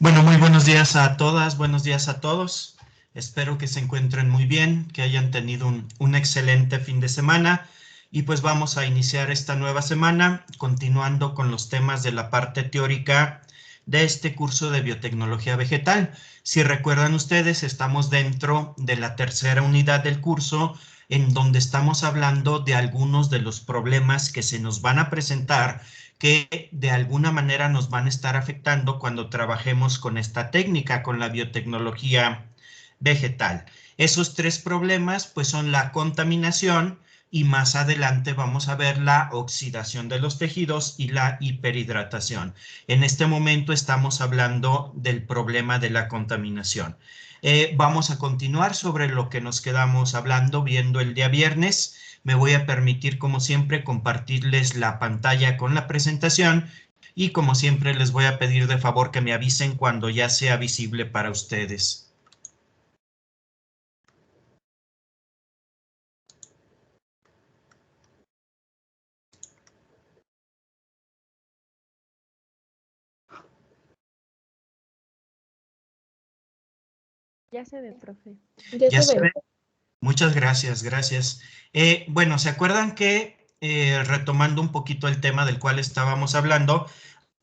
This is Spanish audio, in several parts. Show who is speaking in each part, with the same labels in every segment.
Speaker 1: Bueno, muy buenos días a todas, buenos días a todos. Espero que se encuentren muy bien, que hayan tenido un excelente fin de semana. Y pues vamos a iniciar esta nueva semana continuando con los temas de la parte teórica de este curso de biotecnología vegetal. Si recuerdan ustedes, estamos dentro de la tercera unidad del curso, en donde estamos hablando de algunos de los problemas que se nos van a presentar, que de alguna manera nos van a estar afectando cuando trabajemos con esta técnica, con la biotecnología vegetal. Esos tres problemas pues son la contaminación, y más adelante vamos a ver la oxidación de los tejidos y la hiperhidratación. En este momento estamos hablando del problema de la contaminación. Vamos a continuar sobre lo que nos quedamos hablando, viendo el día viernes. Me voy a permitir, como siempre, compartirles la pantalla con la presentación, y como siempre les voy a pedir de favor que me avisen cuando ya sea visible para ustedes.
Speaker 2: Ya se ve, profe.
Speaker 1: ¿Ya se ve? Muchas gracias, gracias. Bueno, ¿se acuerdan que retomando un poquito el tema del cual estábamos hablando,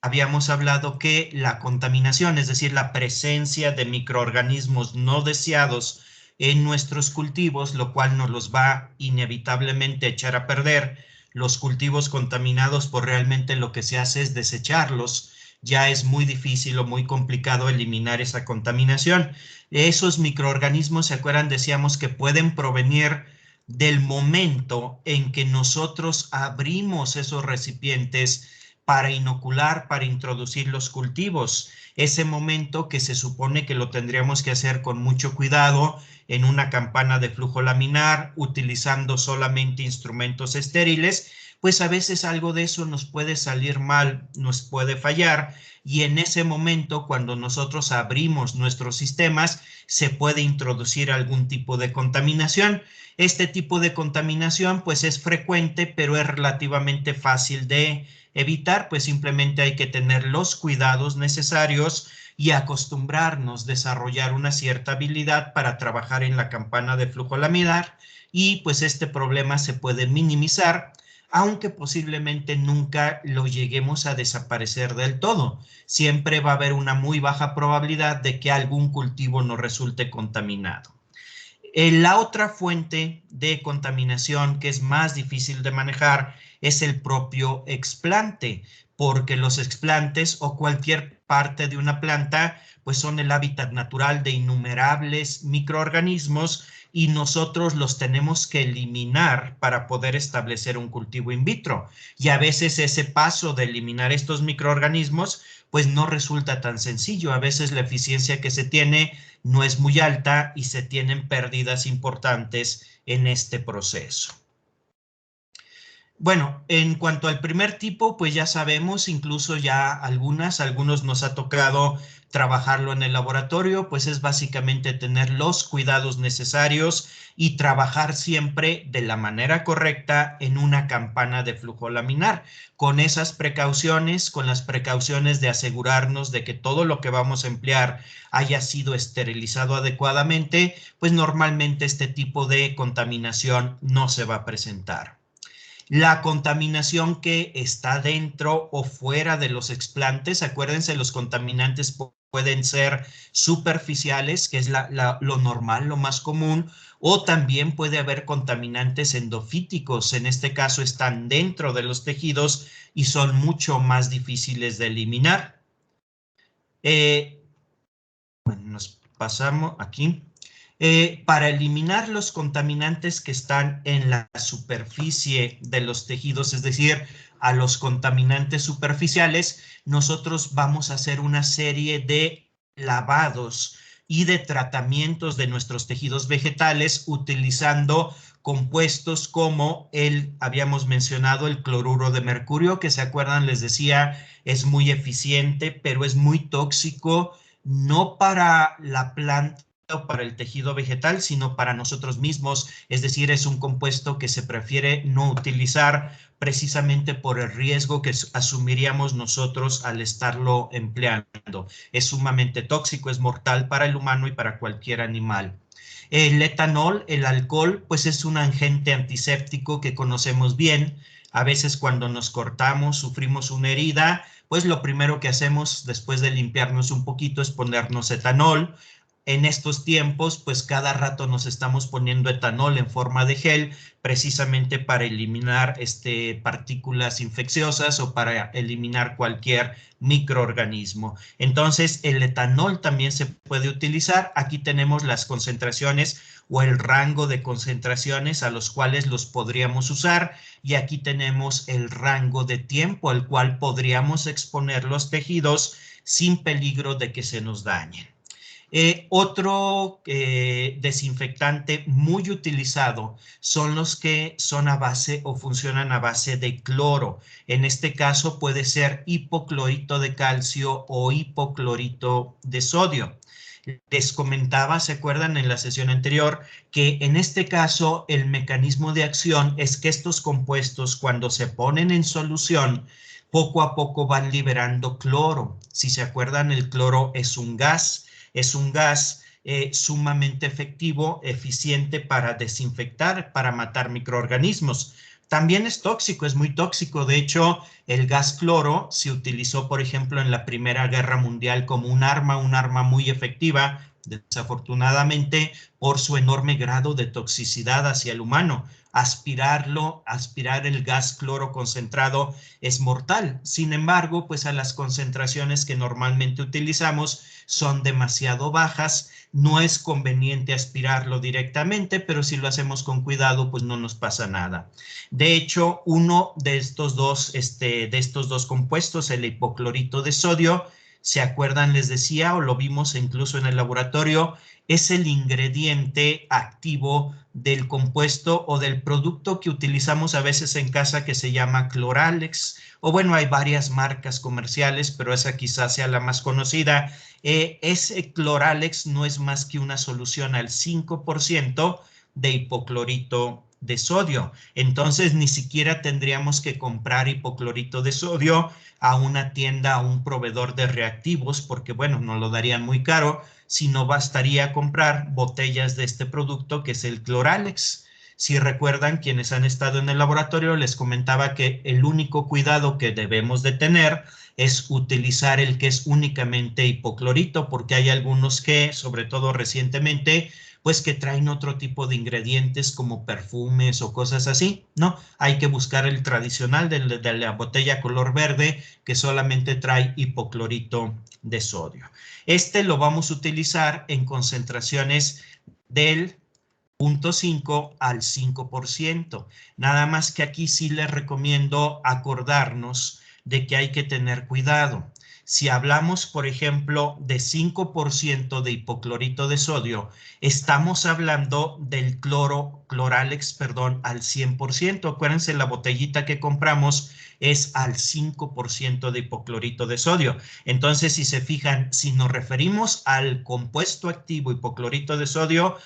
Speaker 1: habíamos hablado que la contaminación, es decir, la presencia de microorganismos no deseados en nuestros cultivos, lo cual nos los va inevitablemente a echar a perder? Los cultivos contaminados, pues realmente lo que se hace es desecharlos. Ya es muy difícil o muy complicado eliminar esa contaminación. Esos microorganismos, ¿se acuerdan? Decíamos que pueden provenir del momento en que nosotros abrimos esos recipientes para inocular, para introducir los cultivos. Ese momento que se supone que lo tendríamos que hacer con mucho cuidado, en una campana de flujo laminar, utilizando solamente instrumentos estériles, pues a veces algo de eso nos puede salir mal, nos puede fallar, y en ese momento, cuando nosotros abrimos nuestros sistemas, se puede introducir algún tipo de contaminación. Este tipo de contaminación pues es frecuente, pero es relativamente fácil de evitar, pues simplemente hay que tener los cuidados necesarios y acostumbrarnos a desarrollar una cierta habilidad para trabajar en la campana de flujo laminar, y pues este problema se puede minimizar, aunque posiblemente nunca lo lleguemos a desaparecer del todo. Siempre va a haber una muy baja probabilidad de que algún cultivo no resulte contaminado. La otra fuente de contaminación que es más difícil de manejar es el propio explante, porque los explantes o cualquier parte de una planta pues son el hábitat natural de innumerables microorganismos, y nosotros los tenemos que eliminar para poder establecer un cultivo in vitro. Y a veces ese paso de eliminar estos microorganismos pues no resulta tan sencillo. A veces la eficiencia que se tiene no es muy alta y se tienen pérdidas importantes en este proceso. Bueno, en cuanto al primer tipo, pues ya sabemos, incluso ya algunos nos ha tocado trabajarlo en el laboratorio, pues es básicamente tener los cuidados necesarios y trabajar siempre de la manera correcta en una campana de flujo laminar, con esas precauciones, con las precauciones de asegurarnos de que todo lo que vamos a emplear haya sido esterilizado adecuadamente, pues normalmente este tipo de contaminación no se va a presentar. La contaminación que está dentro o fuera de los explantes, acuérdense, los contaminantes pueden ser superficiales, que es lo normal, lo más común, o también puede haber contaminantes endofíticos. En este caso están dentro de los tejidos y son mucho más difíciles de eliminar. Bueno, nos pasamos aquí. Para eliminar los contaminantes que están en la superficie de los tejidos, es decir, a los contaminantes superficiales, nosotros vamos a hacer una serie de lavados y de tratamientos de nuestros tejidos vegetales utilizando compuestos como habíamos mencionado, el cloruro de mercurio, que se acuerdan, les decía, es muy eficiente, pero es muy tóxico, no para la planta para el tejido vegetal, sino para nosotros mismos, es decir, es un compuesto que se prefiere no utilizar precisamente por el riesgo que asumiríamos nosotros al estarlo empleando. Es sumamente tóxico, es mortal para el humano y para cualquier animal. El etanol, el alcohol, pues es un agente antiséptico que conocemos bien. A veces cuando nos cortamos, sufrimos una herida, pues lo primero que hacemos después de limpiarnos un poquito es ponernos etanol. En estos tiempos, pues cada rato nos estamos poniendo etanol en forma de gel, precisamente para eliminar partículas infecciosas o para eliminar cualquier microorganismo. Entonces, el etanol también se puede utilizar. Aquí tenemos las concentraciones o el rango de concentraciones a los cuales los podríamos usar, y aquí tenemos el rango de tiempo al cual podríamos exponer los tejidos sin peligro de que se nos dañen. Otro desinfectante muy utilizado son los que son a base o funcionan a base de cloro. En este caso puede ser hipoclorito de calcio o hipoclorito de sodio. Les comentaba, ¿se acuerdan en la sesión anterior? Que en este caso el mecanismo de acción es que estos compuestos, cuando se ponen en solución, poco a poco van liberando cloro. Si se acuerdan, el cloro es un gas sumamente efectivo, eficiente para desinfectar, para matar microorganismos. También es tóxico, es muy tóxico. De hecho, el gas cloro se utilizó, por ejemplo, en la Primera Guerra Mundial como un arma muy efectiva, desafortunadamente, por su enorme grado de toxicidad hacia el humano. Aspirar el gas cloro concentrado es mortal. Sin embargo, pues a las concentraciones que normalmente utilizamos son demasiado bajas. No es conveniente aspirarlo directamente, pero si lo hacemos con cuidado, pues no nos pasa nada. De hecho, uno de estos dos compuestos, el hipoclorito de sodio, ¿se acuerdan? Les decía, o lo vimos incluso en el laboratorio, es el ingrediente activo del compuesto o del producto que utilizamos a veces en casa que se llama Cloralex. O bueno, hay varias marcas comerciales, pero esa quizás sea la más conocida. Ese Cloralex no es más que una solución al 5% de hipoclorito de sodio. Entonces, ni siquiera tendríamos que comprar hipoclorito de sodio a una tienda, a un proveedor de reactivos, porque bueno, nos lo darían muy caro, sino bastaría comprar botellas de este producto que es el Cloralex. Si recuerdan, quienes han estado en el laboratorio, les comentaba que el único cuidado que debemos de tener es utilizar el que es únicamente hipoclorito, porque hay algunos que, sobre todo recientemente, pues que traen otro tipo de ingredientes como perfumes o cosas así, ¿no? Hay que buscar el tradicional de la botella color verde que solamente trae hipoclorito de sodio. Este lo vamos a utilizar en concentraciones del 0.5 al 5%. Nada más que aquí sí les recomiendo acordarnos de que hay que tener cuidado. Si hablamos, por ejemplo, de 5% de hipoclorito de sodio, estamos hablando del Cloralex, perdón, al 100%. Acuérdense, la botellita que compramos es al 5% de hipoclorito de sodio. Entonces, si se fijan, si nos referimos al compuesto activo hipoclorito de sodio,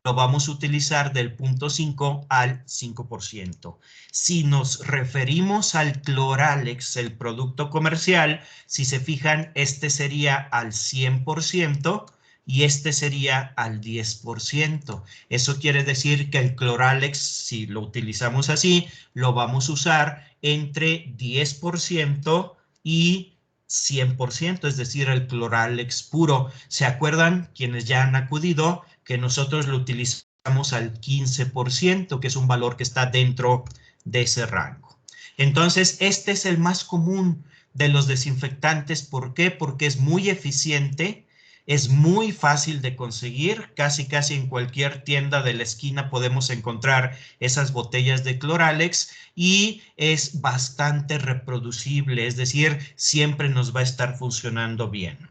Speaker 1: lo vamos a utilizar del 0.5 al 5%. Si nos referimos al Cloralex, el producto comercial, si se fijan, este sería al 100% y este sería al 10%. Eso quiere decir que el Cloralex, si lo utilizamos así, lo vamos a usar entre 10% y 100%, es decir, el Cloralex puro. ¿Se acuerdan quienes ya han acudido que nosotros lo utilizamos al 15%, que es un valor que está dentro de ese rango? Entonces, este es el más común de los desinfectantes. ¿Por qué? Porque es muy eficiente, es muy fácil de conseguir, casi en cualquier tienda de la esquina podemos encontrar esas botellas de Cloralex, y es bastante reproducible, es decir, siempre nos va a estar funcionando bien.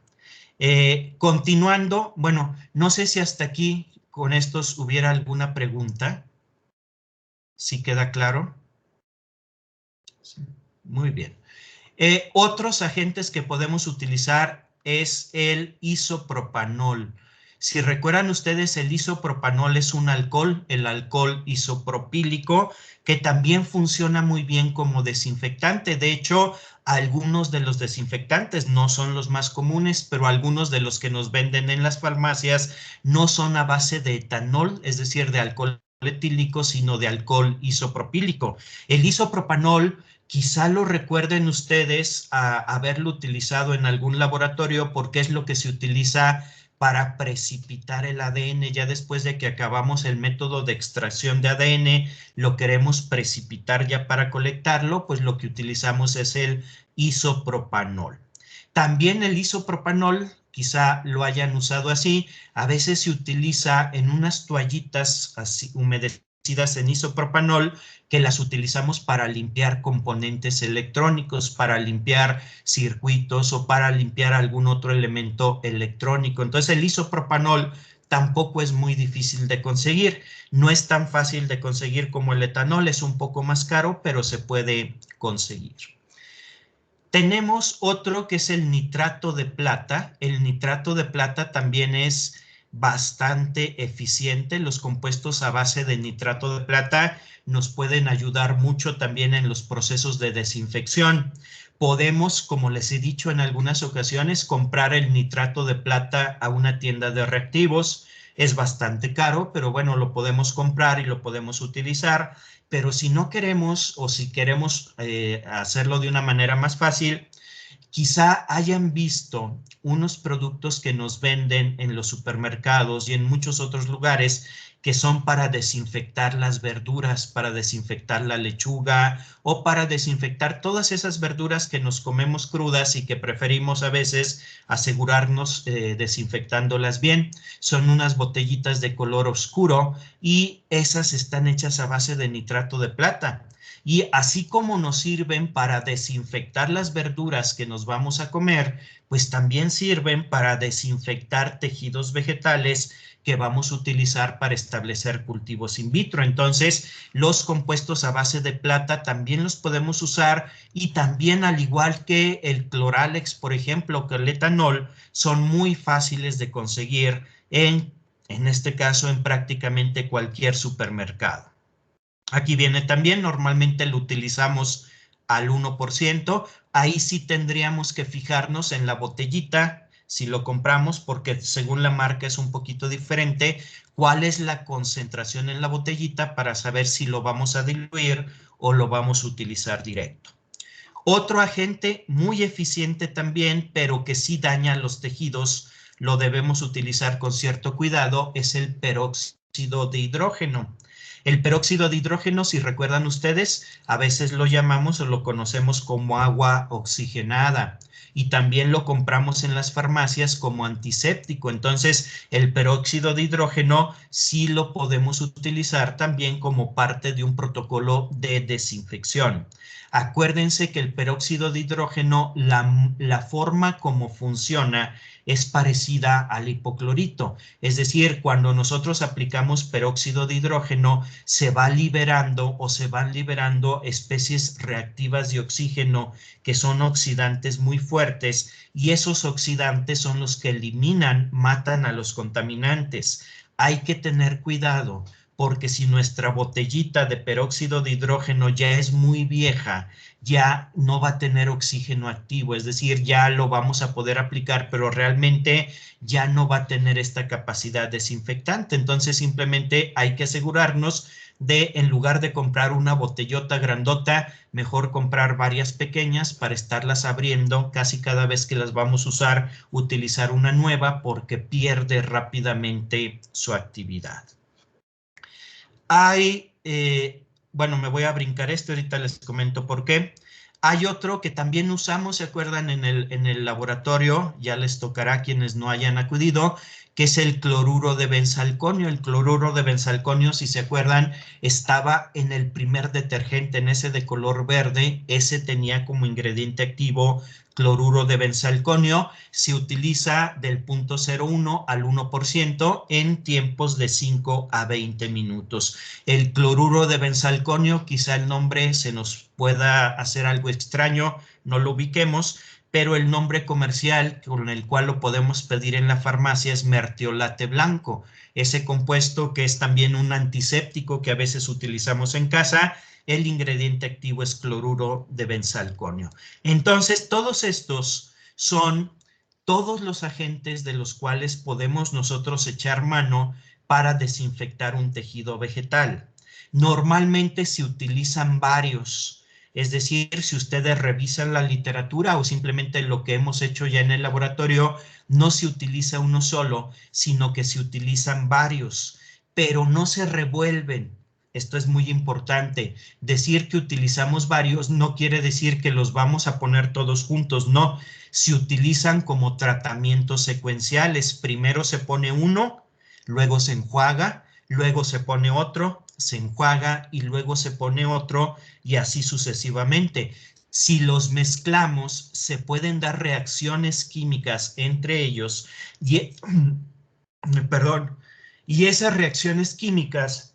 Speaker 1: Continuando, bueno, no sé si hasta aquí con estos hubiera alguna pregunta. ¿Sí queda claro? Sí. Muy bien. Otros agentes que podemos utilizar es el isopropanol. Si recuerdan ustedes, el isopropanol es un alcohol, el alcohol isopropílico, que también funciona muy bien como desinfectante. De hecho, algunos de los desinfectantes no son los más comunes, pero algunos de los que nos venden en las farmacias no son a base de etanol, es decir, de alcohol etílico, sino de alcohol isopropílico. El isopropanol, quizá lo recuerden ustedes a haberlo utilizado en algún laboratorio porque es lo que se utiliza para precipitar el ADN. Ya después de que acabamos el método de extracción de ADN, lo queremos precipitar ya para colectarlo, pues lo que utilizamos es el isopropanol. También el isopropanol, quizá lo hayan usado así, a veces se utiliza en unas toallitas así humedecidas en isopropanol que las utilizamos para limpiar componentes electrónicos, para limpiar circuitos o para limpiar algún otro elemento electrónico. Entonces el isopropanol tampoco es muy difícil de conseguir. No es tan fácil de conseguir como el etanol, es un poco más caro, pero se puede conseguir. Tenemos otro que es el nitrato de plata. El nitrato de plata también es bastante eficiente. Los compuestos a base de nitrato de plata nos pueden ayudar mucho también en los procesos de desinfección. Podemos, como les he dicho en algunas ocasiones, comprar el nitrato de plata a una tienda de reactivos. Es bastante caro, pero bueno, lo podemos comprar y lo podemos utilizar. Pero si no queremos o si queremos hacerlo de una manera más fácil, quizá hayan visto unos productos que nos venden en los supermercados y en muchos otros lugares que son para desinfectar las verduras, para desinfectar la lechuga o para desinfectar todas esas verduras que nos comemos crudas y que preferimos a veces asegurarnos desinfectándolas bien. Son unas botellitas de color oscuro y esas están hechas a base de nitrato de plata. Y así como nos sirven para desinfectar las verduras que nos vamos a comer, pues también sirven para desinfectar tejidos vegetales que vamos a utilizar para establecer cultivos in vitro. Entonces, los compuestos a base de plata también los podemos usar y también, al igual que el cloralex, por ejemplo, que el etanol, son muy fáciles de conseguir en este caso, en prácticamente cualquier supermercado. Aquí viene también, normalmente lo utilizamos al 1%. Ahí sí tendríamos que fijarnos en la botellita, si lo compramos, porque según la marca es un poquito diferente, cuál es la concentración en la botellita para saber si lo vamos a diluir o lo vamos a utilizar directo. Otro agente muy eficiente también, pero que sí daña los tejidos, lo debemos utilizar con cierto cuidado, es el peróxido de hidrógeno. El peróxido de hidrógeno, si recuerdan ustedes, a veces lo llamamos o lo conocemos como agua oxigenada y también lo compramos en las farmacias como antiséptico. Entonces, el peróxido de hidrógeno sí lo podemos utilizar también como parte de un protocolo de desinfección. Acuérdense que el peróxido de hidrógeno, la forma como funciona es parecida al hipoclorito. Es decir, cuando nosotros aplicamos peróxido de hidrógeno, se va liberando o se van liberando especies reactivas de oxígeno que son oxidantes muy fuertes y esos oxidantes son los que eliminan, matan a los contaminantes. Hay que tener cuidado porque si nuestra botellita de peróxido de hidrógeno ya es muy vieja, ya no va a tener oxígeno activo, es decir, ya lo vamos a poder aplicar, pero realmente ya no va a tener esta capacidad desinfectante. Entonces simplemente hay que asegurarnos de, en lugar de comprar una botellota grandota, mejor comprar varias pequeñas para estarlas abriendo casi cada vez que las vamos a usar, utilizar una nueva porque pierde rápidamente su actividad. Hay, bueno, me voy a brincar esto, ahorita les comento por qué. Hay otro que también usamos, ¿se acuerdan? En el laboratorio, ya les tocará a quienes no hayan acudido, que es el cloruro de benzalconio. El cloruro de benzalconio, si se acuerdan, estaba en el primer detergente, en ese de color verde. Ese tenía como ingrediente activo cloruro de benzalconio. Se utiliza del 0.01 al 1% en tiempos de 5 a 20 minutos. El cloruro de benzalconio, quizá el nombre se nos pueda hacer algo extraño, no lo ubiquemos, pero el nombre comercial con el cual lo podemos pedir en la farmacia es mertiolate blanco. Ese compuesto que es también un antiséptico que a veces utilizamos en casa, el ingrediente activo es cloruro de benzalconio. Entonces, todos estos son todos los agentes de los cuales podemos nosotros echar mano para desinfectar un tejido vegetal. Normalmente se utilizan varios, es decir, si ustedes revisan la literatura o simplemente lo que hemos hecho ya en el laboratorio, no se utiliza uno solo, sino que se utilizan varios, pero no se revuelven. Esto es muy importante. Decir que utilizamos varios no quiere decir que los vamos a poner todos juntos, no. Se utilizan como tratamientos secuenciales. Primero se pone uno, luego se enjuaga, luego se pone otro, se enjuaga y luego se pone otro y así sucesivamente. Si los mezclamos, se pueden dar reacciones químicas entre ellos y, perdón, y esas reacciones químicas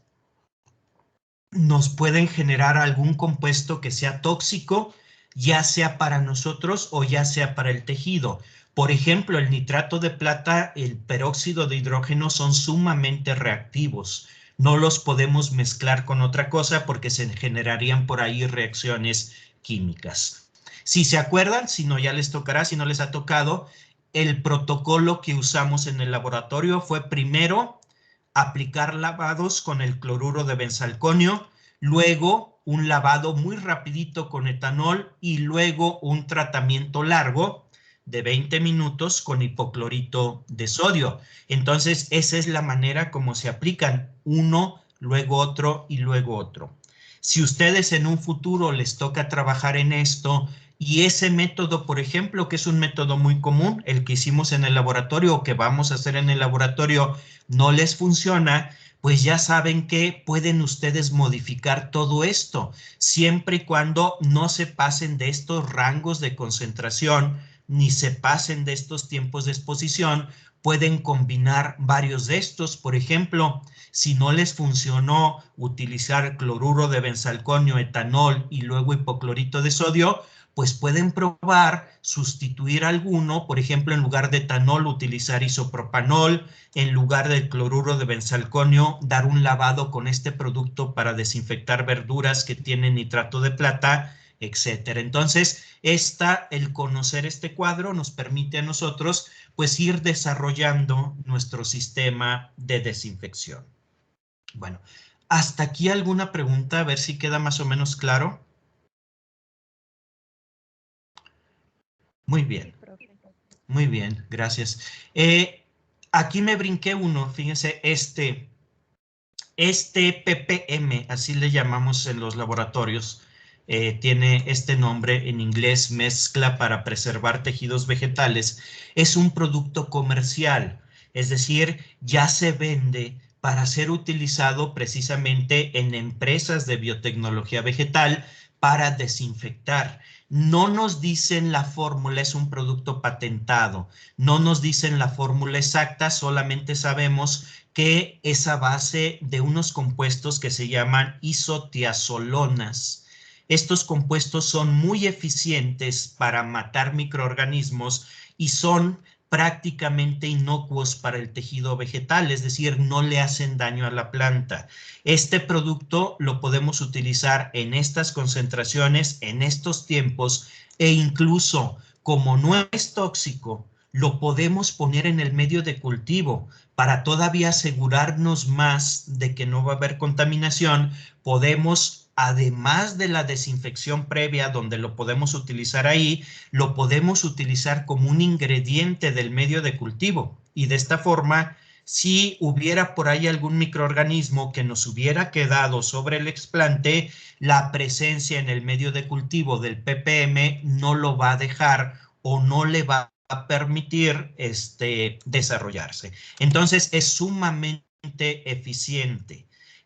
Speaker 1: nos pueden generar algún compuesto que sea tóxico, ya sea para nosotros o ya sea para el tejido. Por ejemplo, el nitrato de plata, el peróxido de hidrógeno son sumamente reactivos. No los podemos mezclar con otra cosa porque se generarían por ahí reacciones químicas. Si se acuerdan, si no ya les tocará, si no les ha tocado, el protocolo que usamos en el laboratorio fue primero aplicar lavados con el cloruro de benzalconio, luego un lavado muy rapidito con etanol y luego un tratamiento largo de 20 minutos con hipoclorito de sodio. Entonces, esa es la manera como se aplican uno, luego otro y luego otro. Si ustedes en un futuro les toca trabajar en esto y ese método, por ejemplo, que es un método muy común, el que hicimos en el laboratorio o que vamos a hacer en el laboratorio, no les funciona, pues ya saben que pueden ustedes modificar todo esto, siempre y cuando no se pasen de estos rangos de concentración, ni se pasen de estos tiempos de exposición, pueden combinar varios de estos. Por ejemplo, si no les funcionó utilizar cloruro de benzalconio, etanol y luego hipoclorito de sodio, pues pueden probar sustituir alguno, por ejemplo, en lugar de etanol utilizar isopropanol, en lugar del cloruro de benzalconio dar un lavado con este producto para desinfectar verduras que tienen nitrato de plata, etcétera. Entonces, el conocer este cuadro nos permite a nosotros pues ir desarrollando nuestro sistema de desinfección. Bueno, hasta aquí alguna pregunta, a ver si queda más o menos claro. Muy bien, muy bien, gracias. Aquí me brinqué uno, fíjense, este ppm, así le llamamos en los laboratorios, tiene este nombre en inglés, mezcla para preservar tejidos vegetales, es un producto comercial, es decir, ya se vende para ser utilizado precisamente en empresas de biotecnología vegetal para desinfectar. No nos dicen la fórmula, es un producto patentado, no nos dicen la fórmula exacta, solamente sabemos que es a base de unos compuestos que se llaman isotiazolonas. Estos compuestos son muy eficientes para matar microorganismos y son prácticamente inocuos para el tejido vegetal, es decir, no le hacen daño a la planta. Este producto lo podemos utilizar en estas concentraciones, en estos tiempos, e incluso como no es tóxico, lo podemos poner en el medio de cultivo para todavía asegurarnos más de que no va a haber contaminación. Podemos, además de la desinfección previa donde lo podemos utilizar ahí, lo podemos utilizar como un ingrediente del medio de cultivo. Y de esta forma, si hubiera por ahí algún microorganismo que nos hubiera quedado sobre el explante, la presencia en el medio de cultivo del ppm no lo va a dejar o no le va a permitir desarrollarse. Entonces es sumamente eficiente.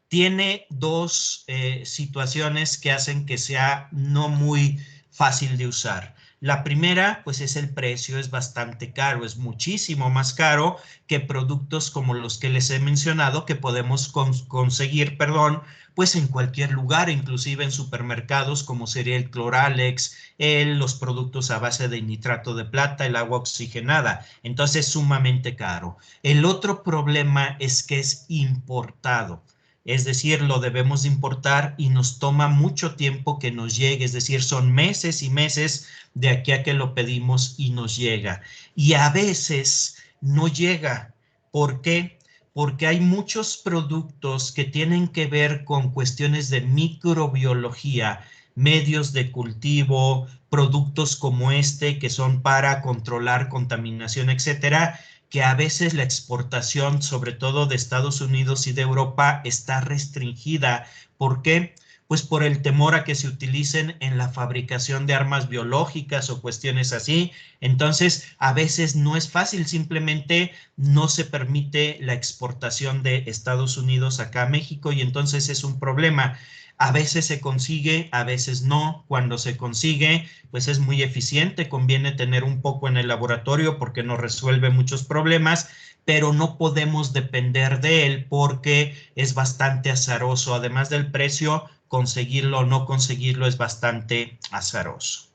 Speaker 1: Tiene dos situaciones que hacen que sea no muy fácil de usar. La primera, pues es el precio, es bastante caro, es muchísimo más caro que productos como los que les he mencionado que podemos conseguir, perdón, pues en cualquier lugar, inclusive en supermercados como sería el Cloralex, los productos a base de nitrato de plata, el agua oxigenada. Entonces, sumamente caro. El otro problema es que es importado. Es decir, lo debemos importar y nos toma mucho tiempo que nos llegue, es decir, son meses y meses de aquí a que lo pedimos y nos llega. Y a veces no llega. ¿Por qué? Porque hay muchos productos que tienen que ver con cuestiones de microbiología, medios de cultivo, productos como este que son para controlar contaminación, etcétera, que a veces la exportación, sobre todo de Estados Unidos y de Europa, está restringida. ¿Por qué? Pues por el temor a que se utilicen en la fabricación de armas biológicas o cuestiones así. Entonces, a veces no es fácil, simplemente no se permite la exportación de Estados Unidos acá a México y entonces es un problema. A veces se consigue, a veces no. Cuando se consigue, pues es muy eficiente, conviene tener un poco en el laboratorio porque nos resuelve muchos problemas, pero no podemos depender de él porque es bastante azaroso. Además del precio, conseguirlo o no conseguirlo es bastante azaroso.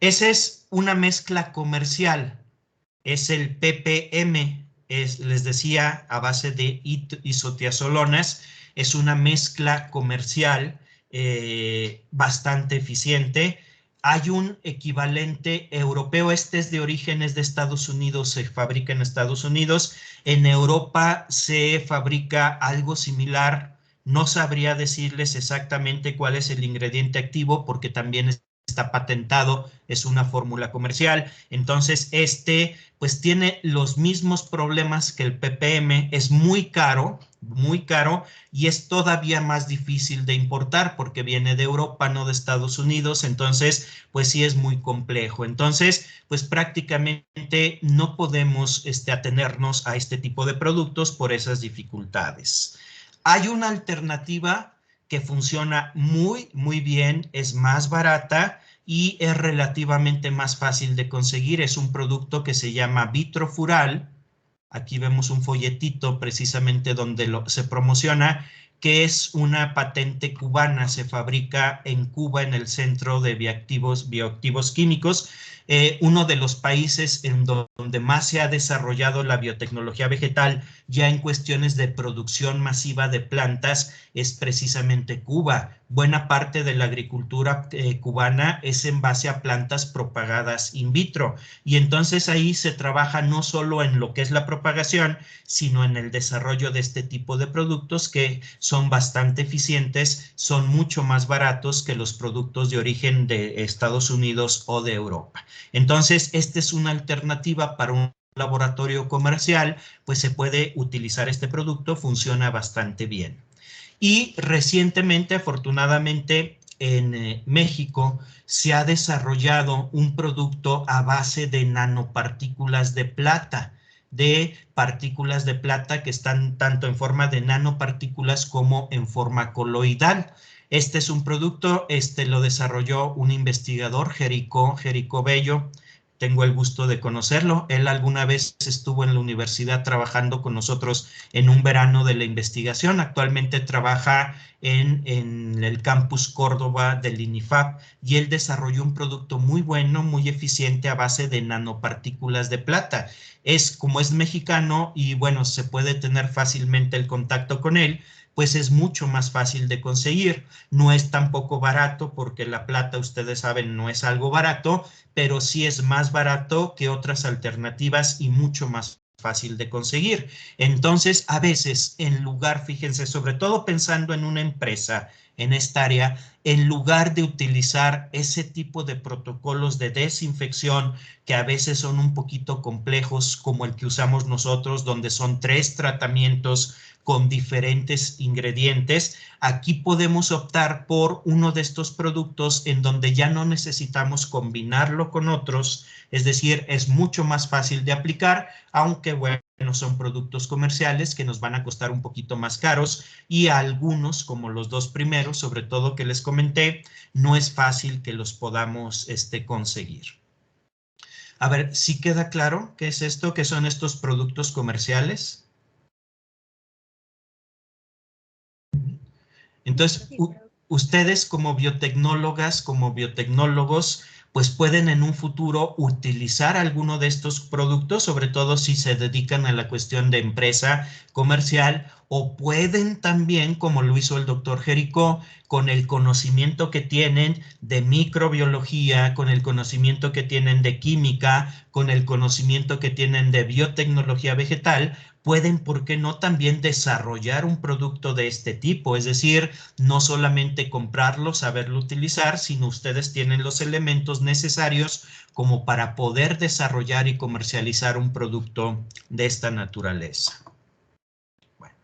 Speaker 1: Esa es una mezcla comercial, es el ppm, les decía, a base de isotiazolonas, es una mezcla comercial bastante eficiente. Hay un equivalente europeo, este es de orígenes de Estados Unidos, se fabrica en Estados Unidos. En Europa se fabrica algo similar. No sabría decirles exactamente cuál es el ingrediente activo porque también está patentado, es una fórmula comercial. Entonces, pues tiene los mismos problemas que el ppm, es muy caro y es todavía más difícil de importar porque viene de Europa, no de Estados Unidos, entonces pues sí es muy complejo. Entonces, pues prácticamente no podemos atenernos a este tipo de productos por esas dificultades. Hay una alternativa que funciona muy bien, es más barata y es relativamente más fácil de conseguir. Es un producto que se llama Vitrofural. Aquí vemos un folletito precisamente donde se promociona, que es una patente cubana, se fabrica en Cuba en el Centro de Bioactivos Químicos, uno de los países en donde más se ha desarrollado la biotecnología vegetal ya en cuestiones de producción masiva de plantas es precisamente Cuba. Buena parte de la agricultura cubana es en base a plantas propagadas in vitro y entonces ahí se trabaja no solo en lo que es la propagación, sino en el desarrollo de este tipo de productos que son bastante eficientes, son mucho más baratos que los productos de origen de Estados Unidos o de Europa. Entonces, esta es una alternativa para un laboratorio comercial, pues se puede utilizar este producto, funciona bastante bien. Y recientemente, afortunadamente, en México se ha desarrollado un producto a base de nanopartículas de plata, de partículas de plata que están tanto en forma de nanopartículas como en forma coloidal. Este es un producto, lo desarrolló un investigador, Jerico Bello. Tengo el gusto de conocerlo. Él alguna vez estuvo en la universidad trabajando con nosotros en un verano de la investigación. Actualmente trabaja en el campus Córdoba del INIFAP y él desarrolló un producto muy bueno, muy eficiente a base de nanopartículas de plata. Como es mexicano y bueno, se puede tener fácilmente el contacto con él, pues es mucho más fácil de conseguir. No es tampoco barato porque la plata, ustedes saben, no es algo barato, pero sí es más barato que otras alternativas y mucho más fácil de conseguir. Entonces, a veces, en lugar, fíjense, sobre todo pensando en una empresa en esta área, en lugar de utilizar ese tipo de protocolos de desinfección que a veces son un poquito complejos, como el que usamos nosotros, donde son 3 tratamientos con diferentes ingredientes. Aquí podemos optar por uno de estos productos en donde ya no necesitamos combinarlo con otros, es decir, es mucho más fácil de aplicar, aunque bueno, son productos comerciales que nos van a costar un poquito más caros y algunos, como los dos primeros, sobre todo que les comenté, no es fácil que los podamos conseguir. A ver, ¿sí queda claro qué es esto? ¿Qué son estos productos comerciales? Entonces,
Speaker 2: Sí, creo.
Speaker 1: ustedes como biotecnólogas, como biotecnólogos, pues pueden en un futuro utilizar alguno de estos productos, sobre todo si se dedican a la cuestión de empresa comercial, o pueden también, como lo hizo el doctor Jericó, con el conocimiento que tienen de microbiología, con el conocimiento que tienen de química, con el conocimiento que tienen de biotecnología vegetal, pueden, ¿por qué no?, también desarrollar un producto de este tipo. Es decir, no solamente comprarlo, saberlo utilizar, sino ustedes tienen los elementos necesarios como para poder desarrollar y comercializar un producto de esta naturaleza. Bueno.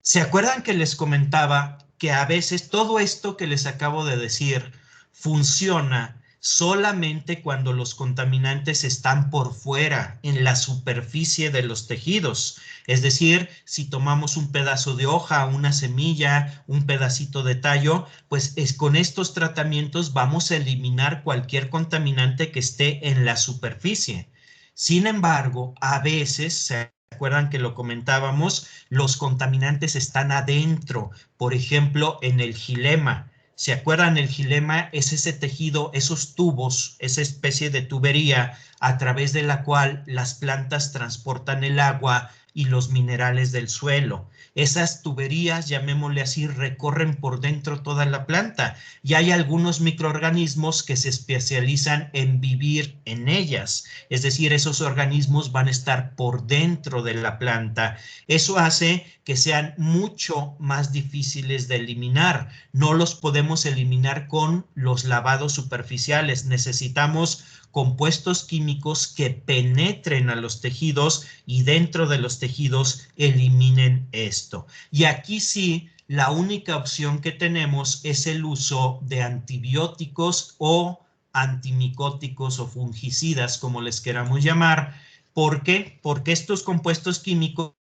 Speaker 1: ¿Se acuerdan que les comentaba que a veces todo esto que les acabo de decir funciona solamente cuando los contaminantes están por fuera, en la superficie de los tejidos? Es decir, si tomamos un pedazo de hoja, una semilla, un pedacito de tallo, pues con estos tratamientos vamos a eliminar cualquier contaminante que esté en la superficie. Sin embargo, a veces ¿se acuerdan que lo comentábamos? Los contaminantes están adentro, por ejemplo, en el xilema. ¿Se acuerdan? El xilema es ese tejido, esos tubos, esa especie de tubería a través de la cual las plantas transportan el agua y los minerales del suelo. Esas tuberías, llamémosle así, recorren por dentro toda la planta y hay algunos microorganismos que se especializan en vivir en ellas. Es decir, esos organismos van a estar por dentro de la planta. Eso hace que sean mucho más difíciles de eliminar. No los podemos eliminar con los lavados superficiales. Necesitamos compuestos químicos que penetren a los tejidos y dentro de los tejidos eliminen esto. Y aquí sí, la única opción que tenemos es el uso de antibióticos o antimicóticos o fungicidas, como les queramos llamar. ¿Por qué? Porque estos compuestos químicos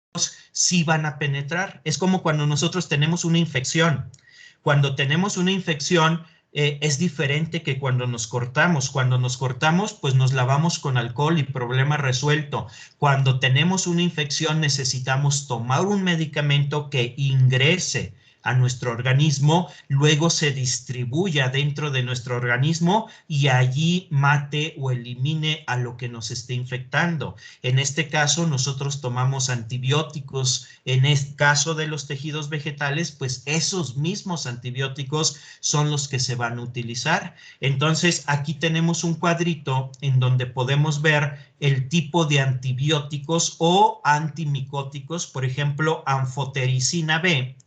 Speaker 1: sí van a penetrar. Es como cuando nosotros tenemos una infección. Cuando tenemos una infección, es diferente que cuando nos cortamos. Cuando nos cortamos, pues nos lavamos con alcohol y problema resuelto. Cuando tenemos una infección, necesitamos tomar un medicamento que ingrese a nuestro organismo, luego se distribuya dentro de nuestro organismo y allí mate o elimine a lo que nos esté infectando. En este caso, nosotros tomamos antibióticos. En el caso de los tejidos vegetales, pues esos mismos antibióticos son los que se van a utilizar. Entonces, aquí tenemos un cuadrito en donde podemos ver el tipo de antibióticos o antimicóticos. Por ejemplo, anfotericina B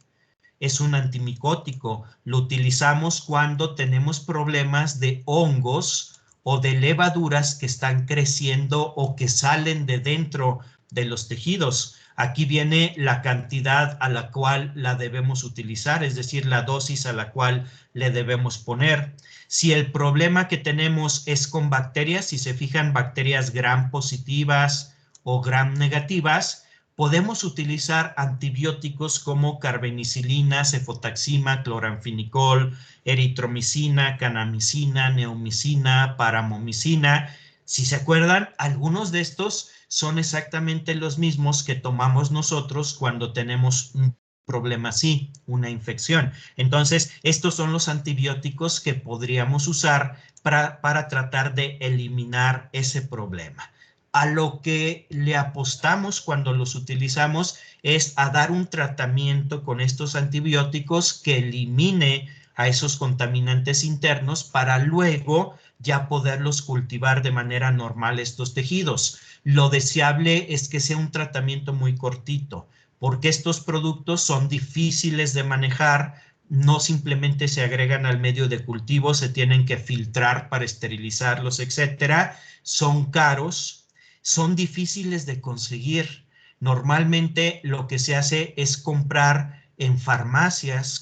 Speaker 1: es un antimicótico. Lo utilizamos cuando tenemos problemas de hongos o de levaduras que están creciendo o que salen de dentro de los tejidos. Aquí viene la cantidad a la cual la debemos utilizar, es decir, la dosis a la cual le debemos poner. Si el problema que tenemos es con bacterias, si se fijan, bacterias gram positivas o gram negativas, podemos utilizar antibióticos como carbenicilina, cefotaxima, cloranfinicol, eritromicina, kanamicina, neomicina, paramomicina. Si se acuerdan, algunos de estos son exactamente los mismos que tomamos nosotros cuando tenemos un problema así, una infección. Entonces, estos son los antibióticos que podríamos usar para tratar de eliminar ese problema. A lo que le apostamos cuando los utilizamos es a dar un tratamiento con estos antibióticos que elimine a esos contaminantes internos para luego ya poderlos cultivar de manera normal estos tejidos. Lo deseable es que sea un tratamiento muy cortito, porque estos productos son difíciles de manejar, no simplemente se agregan al medio de cultivo, se tienen que filtrar para esterilizarlos, etcétera. Son caros, son difíciles de conseguir. Normalmente lo que se hace es comprar en farmacias,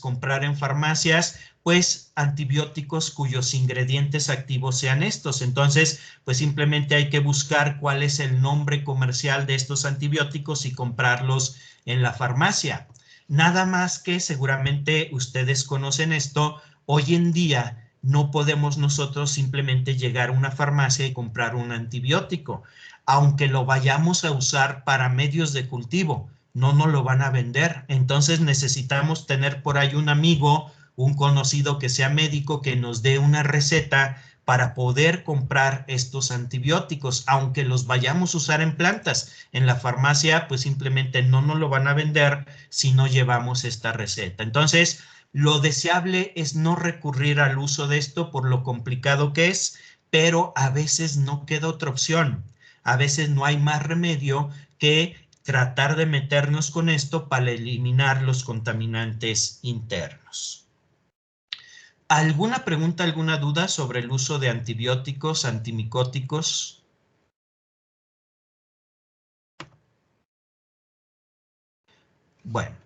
Speaker 1: pues antibióticos cuyos ingredientes activos sean estos. Entonces, pues simplemente hay que buscar cuál es el nombre comercial de estos antibióticos y comprarlos en la farmacia. Nada más que seguramente ustedes conocen esto, hoy en día no podemos nosotros simplemente llegar a una farmacia y comprar un antibiótico, aunque lo vayamos a usar para medios de cultivo, no nos lo van a vender. Entonces necesitamos tener por ahí un amigo, un conocido que sea médico, que nos dé una receta para poder comprar estos antibióticos, aunque los vayamos a usar en plantas. En la farmacia, pues simplemente no nos lo van a vender si no llevamos esta receta. Entonces, lo deseable es no recurrir al uso de esto por lo complicado que es, pero a veces no queda otra opción. A veces no hay más remedio que tratar de meternos con esto para eliminar los contaminantes internos. ¿Alguna pregunta, alguna duda sobre el uso de antibióticos, antimicóticos? Bueno,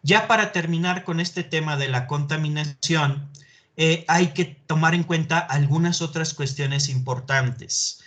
Speaker 1: ya para terminar con este tema de la contaminación, hay que tomar en cuenta algunas otras cuestiones importantes.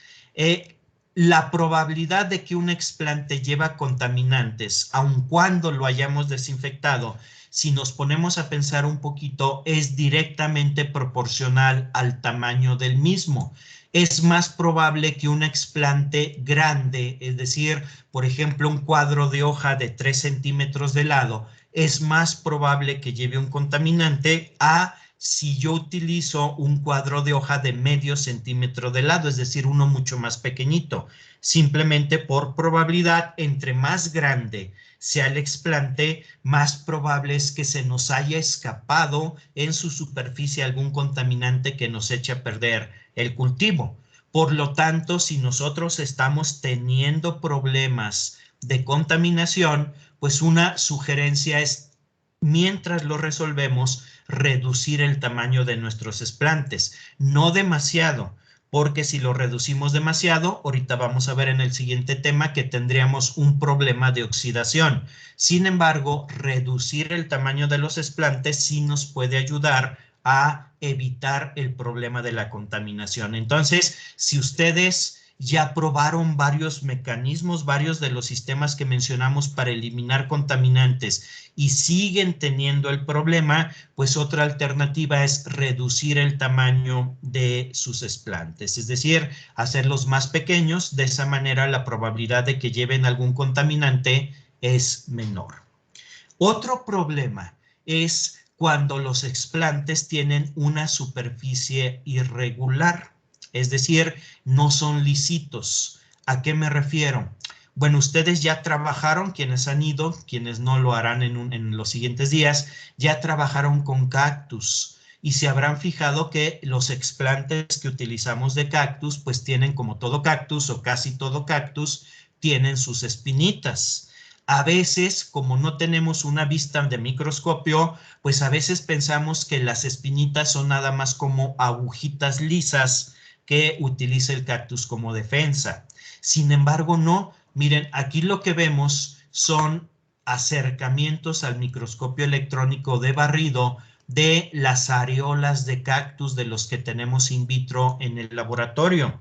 Speaker 1: La probabilidad de que un explante lleva contaminantes, aun cuando lo hayamos desinfectado, si nos ponemos a pensar un poquito, es directamente proporcional al tamaño del mismo. Es más probable que un explante grande, es decir, por ejemplo, un cuadro de hoja de 3 centímetros de lado, es más probable que lleve un contaminante a si yo utilizo un cuadro de hoja de medio centímetro de lado, es decir, uno mucho más pequeñito. Simplemente por probabilidad, entre más grande sea el explante, más probable es que se nos haya escapado en su superficie algún contaminante que nos eche a perder el cultivo. Por lo tanto, si nosotros estamos teniendo problemas de contaminación, pues una sugerencia es, mientras lo resolvemos, reducir el tamaño de nuestros explantes. No demasiado, porque si lo reducimos demasiado, ahorita vamos a ver en el siguiente tema que tendríamos un problema de oxidación. Sin embargo, reducir el tamaño de los explantes sí nos puede ayudar a evitar el problema de la contaminación. Entonces, si ustedes ya probaron varios mecanismos, varios de los sistemas que mencionamos para eliminar contaminantes y siguen teniendo el problema, pues otra alternativa es reducir el tamaño de sus explantes, es decir, hacerlos más pequeños. De esa manera la probabilidad de que lleven algún contaminante es menor. Otro problema es cuando los explantes tienen una superficie irregular, es decir, no son lisitos. ¿A qué me refiero? Bueno, ustedes ya trabajaron, quienes han ido, quienes no lo harán en los siguientes días, ya trabajaron con cactus y se habrán fijado que los explantes que utilizamos de cactus, pues tienen, como todo cactus o casi todo cactus, tienen sus espinitas. A veces, como no tenemos una vista de microscopio, pues a veces pensamos que las espinitas son nada más como agujitas lisas que utiliza el cactus como defensa. Sin embargo, no. Miren, aquí lo que vemos son acercamientos al microscopio electrónico de barrido de las areolas de cactus de los que tenemos in vitro en el laboratorio.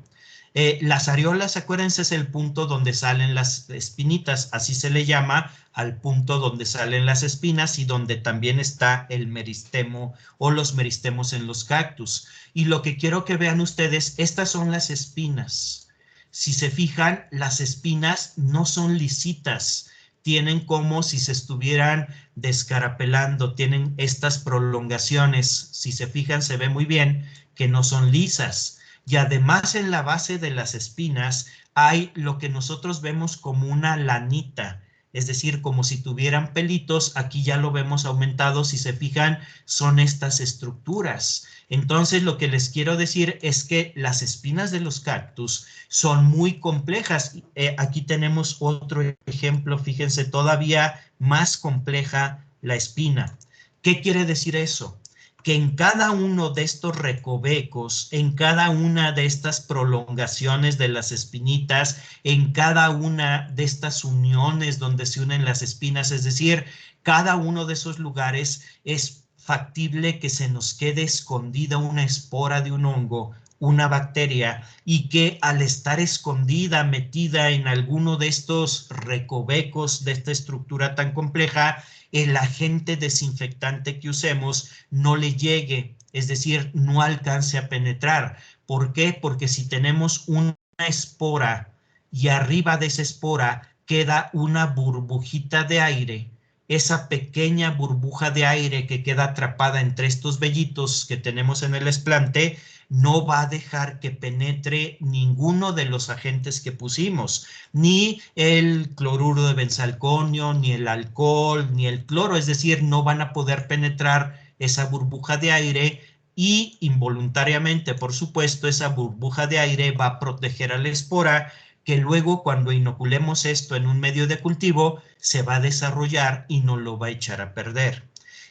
Speaker 1: Las areolas, acuérdense, es el punto donde salen las espinitas, así se le llama al punto donde salen las espinas y donde también está el meristemo o los meristemos en los cactus. Y lo que quiero que vean ustedes, estas son las espinas. Si se fijan, las espinas no son lisitas, tienen como si se estuvieran descarapelando, tienen estas prolongaciones. Si se fijan, se ve muy bien que no son lisas. Y además en la base de las espinas hay lo que nosotros vemos como una lanita, es decir, como si tuvieran pelitos. Aquí ya lo vemos aumentado, si se fijan, son estas estructuras. Entonces lo que les quiero decir es que las espinas de los cactus son muy complejas. Aquí tenemos otro ejemplo, fíjense, todavía más compleja la espina. ¿Qué quiere decir eso? que en cada uno de estos recovecos, en cada una de estas prolongaciones de las espinitas, en cada una de estas uniones donde se unen las espinas, es decir, cada uno de esos lugares es factible que se nos quede escondida una espora de un hongo, una bacteria, y que al estar escondida, metida en alguno de estos recovecos de esta estructura tan compleja, el agente desinfectante que usemos no le llegue, es decir, no alcance a penetrar. ¿Por qué? Porque si tenemos una espora y arriba de esa espora queda una burbujita de aire, esa pequeña burbuja de aire que queda atrapada entre estos vellitos que tenemos en el esplante, no va a dejar que penetre ninguno de los agentes que pusimos, ni el cloruro de benzalconio, ni el alcohol, ni el cloro, es decir, no van a poder penetrar esa burbuja de aire y involuntariamente, por supuesto, esa burbuja de aire va a proteger a la espora que luego cuando inoculemos esto en un medio de cultivo se va a desarrollar y no lo va a echar a perder.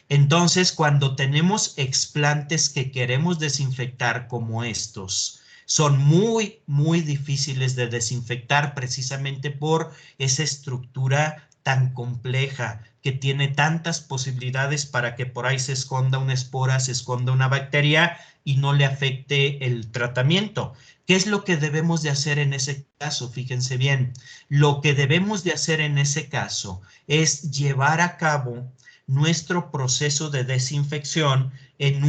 Speaker 1: Entonces, cuando tenemos explantes que queremos desinfectar como estos, son muy, muy difíciles de desinfectar precisamente por esa estructura tan compleja que tiene tantas posibilidades para que por ahí se esconda una espora, se esconda una bacteria y no le afecte el tratamiento. ¿Qué es lo que debemos de hacer en ese caso? Fíjense bien, lo que debemos de hacer en ese caso es llevar a cabo nuestro proceso de desinfección en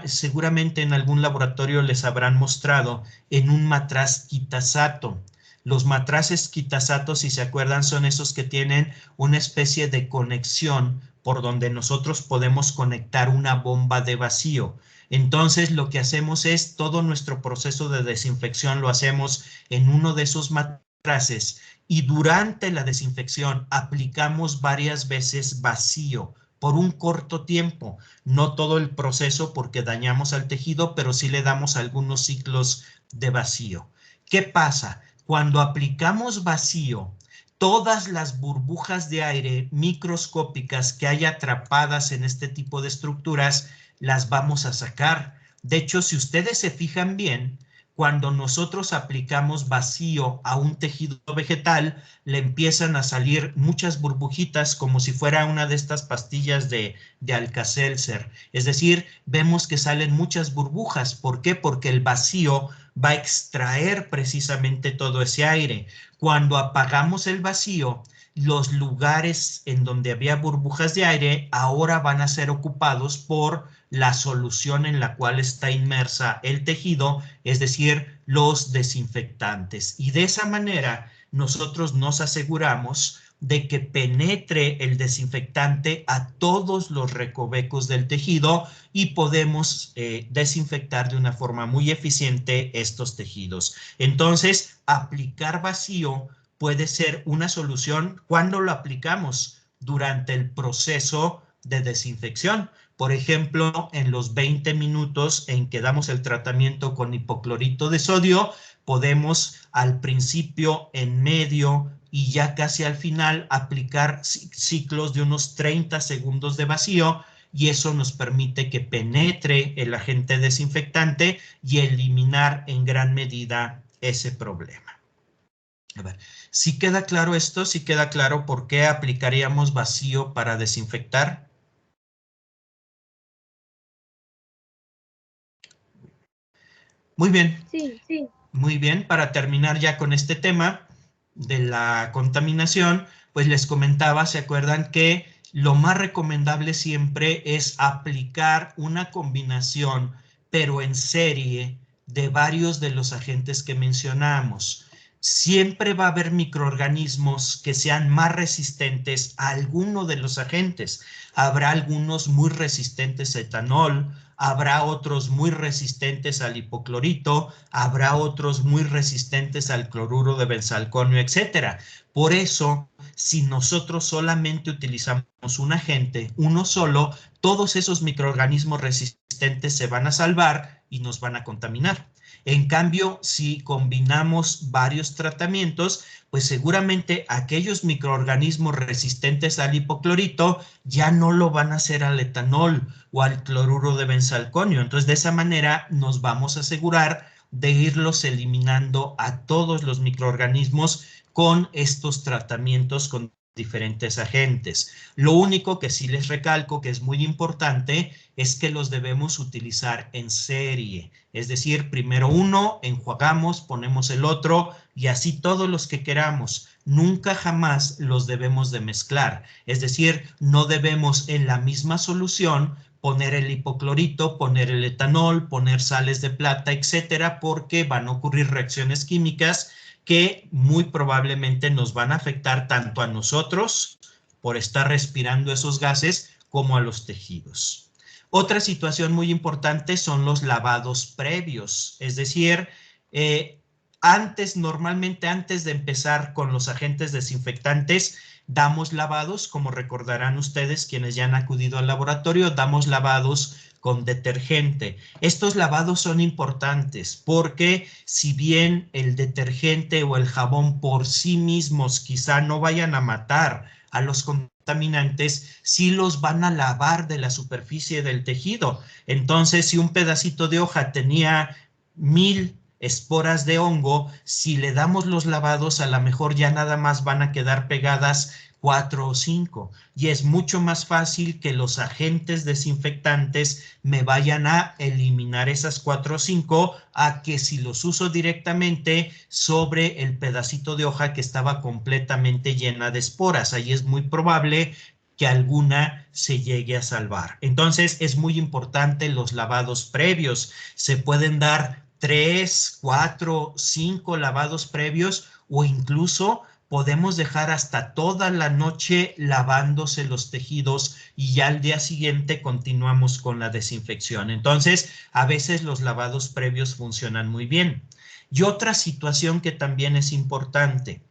Speaker 1: seguramente en algún laboratorio les habrán mostrado, en un matraz quitasato. Los matraces quitasato, si se acuerdan, son esos que tienen una especie de conexión por donde nosotros podemos conectar una bomba de vacío. Entonces, lo que hacemos es todo nuestro proceso de desinfección lo hacemos en uno de esos matraces y durante la desinfección aplicamos varias veces vacío por un corto tiempo, no todo el proceso porque dañamos al tejido, pero sí le damos algunos ciclos de vacío. ¿Qué pasa? Cuando aplicamos vacío, todas las burbujas de aire microscópicas que hay atrapadas en este tipo de estructuras las vamos a sacar. De hecho, si ustedes se fijan bien, cuando nosotros aplicamos vacío a un tejido vegetal, le empiezan a salir muchas burbujitas como si fuera una de estas pastillas de Alka-Seltzer. Es decir, vemos que salen muchas burbujas. ¿Por qué? Porque el vacío va a extraer precisamente todo ese aire. Cuando apagamos el vacío, los lugares en donde había burbujas de aire ahora van a ser ocupados por la solución en la cual está inmersa el tejido, es decir, los desinfectantes. Y de esa manera nosotros nos aseguramos de que penetre el desinfectante a todos los recovecos del tejido y podemos desinfectar de una forma muy eficiente estos tejidos. Entonces, aplicar vacío puede ser una solución cuando lo aplicamos durante el proceso de desinfección. Por ejemplo, en los 20 minutos en que damos el tratamiento con hipoclorito de sodio, podemos al principio, en medio y ya casi al final aplicar ciclos de unos 30 segundos de vacío y eso nos permite que penetre el agente desinfectante y eliminar en gran medida ese problema. A ver, ¿sí queda claro esto? ¿Sí queda claro por qué aplicaríamos vacío para desinfectar? Muy bien,
Speaker 2: Sí,
Speaker 1: muy bien. Para terminar ya con este tema de la contaminación, pues les comentaba, ¿se acuerdan que lo más recomendable siempre es aplicar una combinación, pero en serie, de varios de los agentes que mencionamos? Siempre va a haber microorganismos que sean más resistentes a alguno de los agentes. Habrá algunos muy resistentes a etanol, habrá otros muy resistentes al hipoclorito, habrá otros muy resistentes al cloruro de benzalconio, etcétera. Por eso, si nosotros solamente utilizamos un agente, uno solo, todos esos microorganismos resistentes se van a salvar y nos van a contaminar. En cambio, si combinamos varios tratamientos, pues seguramente aquellos microorganismos resistentes al hipoclorito ya no lo van a hacer al etanol o al cloruro de benzalconio. Entonces, de esa manera nos vamos a asegurar de irlos eliminando a todos los microorganismos con estos tratamientos con diferentes agentes. Lo único que sí les recalco que es muy importante es que los debemos utilizar en serie. Es decir, primero uno, enjuagamos, ponemos el otro y así todos los que queramos. Nunca jamás los debemos de mezclar. Es decir, no debemos en la misma solución poner el hipoclorito, poner el etanol, poner sales de plata, etcétera, porque van a ocurrir reacciones químicas que muy probablemente nos van a afectar tanto a nosotros por estar respirando esos gases como a los tejidos. Otra situación muy importante son los lavados previos, es decir, normalmente antes de empezar con los agentes desinfectantes, damos lavados, como recordarán ustedes quienes ya han acudido al laboratorio, damos lavados con detergente. Estos lavados son importantes porque si bien el detergente o el jabón por sí mismos quizá no vayan a matar a los contaminantes, sí los van a lavar de la superficie del tejido. Entonces, si un pedacito de hoja tenía 1000 esporas de hongo, si le damos los lavados, a lo mejor ya nada más van a quedar pegadas 4 o 5, y es mucho más fácil que los agentes desinfectantes me vayan a eliminar esas 4 o 5 a que si los uso directamente sobre el pedacito de hoja que estaba completamente llena de esporas. Ahí es muy probable que alguna se llegue a salvar. Entonces es muy importante los lavados previos. Se pueden dar 3, 4, 5 lavados previos o incluso podemos dejar hasta toda la noche lavándose los tejidos y ya al día siguiente continuamos con la desinfección. Entonces, a veces los lavados previos funcionan muy bien. Y otra situación que también es importante.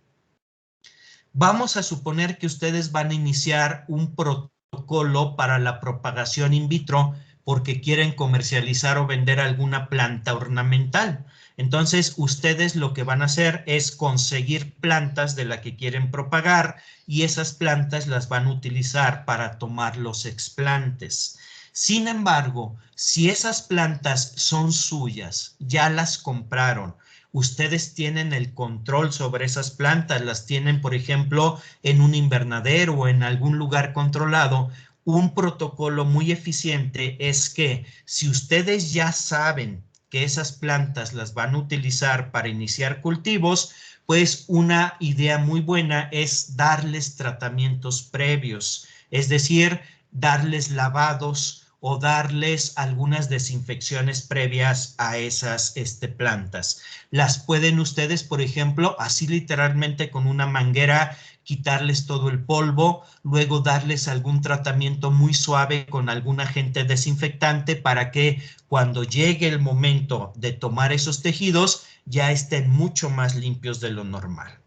Speaker 1: Vamos a suponer que ustedes van a iniciar un protocolo para la propagación in vitro porque quieren comercializar o vender alguna planta ornamental. Entonces, ustedes lo que van a hacer es conseguir plantas de la que quieren propagar y esas plantas las van a utilizar para tomar los explantes. Sin embargo, si esas plantas son suyas, ya las compraron, ustedes tienen el control sobre esas plantas, las tienen, por ejemplo, en un invernadero o en algún lugar controlado. Un protocolo muy eficiente es que si ustedes ya saben que esas plantas las van a utilizar para iniciar cultivos, pues una idea muy buena es darles tratamientos previos, es decir, darles lavados o darles algunas desinfecciones previas a esas plantas. Las pueden ustedes, por ejemplo, así literalmente con una manguera, quitarles todo el polvo, luego darles algún tratamiento muy suave con algún agente desinfectante para que cuando llegue el momento de tomar esos tejidos ya estén mucho más limpios de lo normal.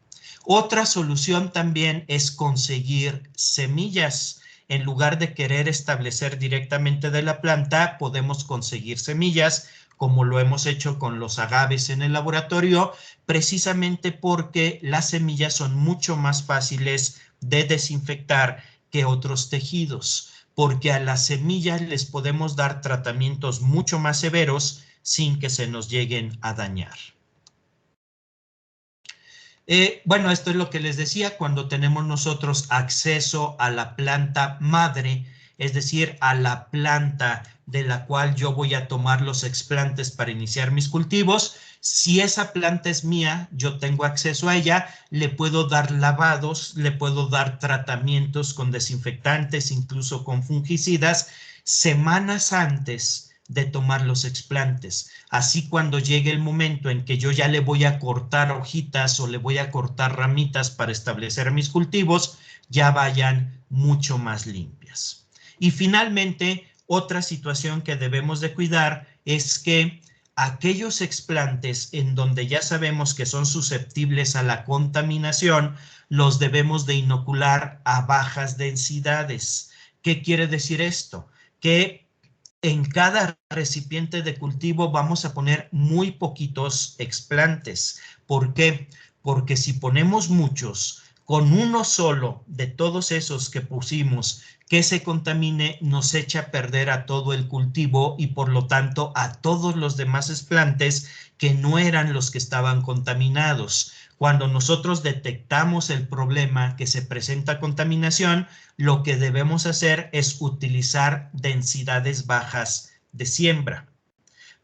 Speaker 1: Otra solución también es conseguir semillas. En lugar de querer establecer directamente de la planta, podemos conseguir semillas, como lo hemos hecho con los agaves en el laboratorio, precisamente porque las semillas son mucho más fáciles de desinfectar que otros tejidos, porque a las semillas les podemos dar tratamientos mucho más severos sin que se nos lleguen a dañar. Bueno, esto es lo que les decía, cuando tenemos nosotros acceso a la planta madre, es decir, a la planta de la cual yo voy a tomar los explantes para iniciar mis cultivos. Si esa planta es mía, yo tengo acceso a ella, le puedo dar lavados, le puedo dar tratamientos con desinfectantes, incluso con fungicidas, semanas antes de tomar los explantes. Así cuando llegue el momento en que yo ya le voy a cortar hojitas o le voy a cortar ramitas para establecer mis cultivos, ya vayan mucho más limpias. Y finalmente, otra situación que debemos de cuidar es que aquellos explantes en donde ya sabemos que son susceptibles a la contaminación, los debemos de inocular a bajas densidades. ¿Qué quiere decir esto? Que en cada recipiente de cultivo vamos a poner muy poquitos explantes. ¿Por qué? Porque si ponemos muchos, con uno solo de todos esos que pusimos que se contamine, nos echa a perder a todo el cultivo y por lo tanto a todos los demás explantes que no eran los que estaban contaminados. Cuando nosotros detectamos el problema que se presenta contaminación, lo que debemos hacer es utilizar densidades bajas de siembra.